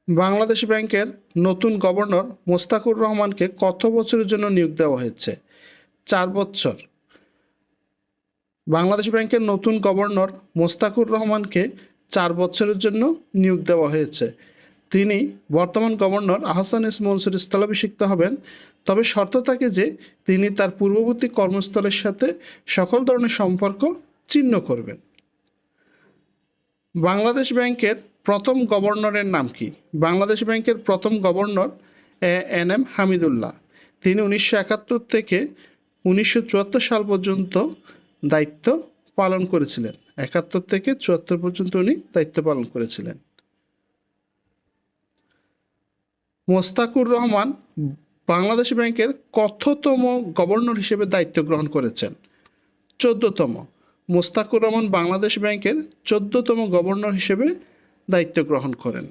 বাংলাদেশ ব্যাংকের নতুন গভর্নর মোস্তাকুর রহমানকে কত বছরের জন্য নিয়োগ দেওয়া হয়েছে? 4 বছর। বাংলাদেশ ব্যাংকের নতুন গভর্নর মোস্তাকুর রহমানকে 4 বছরের জন্য নিয়োগ দেওয়া হয়েছে। তিনি বর্তমান গভর্নর আহসান এস মনসুর স্থলাভিষিক্ত হবেন, তবে শর্ত থাকে যে তিনি তার পূর্ববর্তী কর্মস্থলের সাথে সকল ধরনের সম্পর্ক ছিন্ন করবেন। বাংলাদেশ ব্যাংকের প্রথম গভর্নরের নাম কি? বাংলাদেশ ব্যাংকের প্রথম গভর্নর এন এম হামিদুল্লাহ। তিনি 1971 থেকে 1974 সাল পর্যন্ত দায়িত্ব পালন করেছিলেন। 71 থেকে 74 পর্যন্ত উনি দায়িত্ব পালন করেছিলেন। মোস্তাকুর রহমান বাংলাদেশ ব্যাংকের কততম গভর্নর হিসেবে দায়িত্ব গ্রহণ করেছেন? 14তম। মোস্তাকুর রহমান বাংলাদেশ ব্যাংকের 14তম গভর্নর হিসেবে দায়িত্ব গ্রহণ করেন।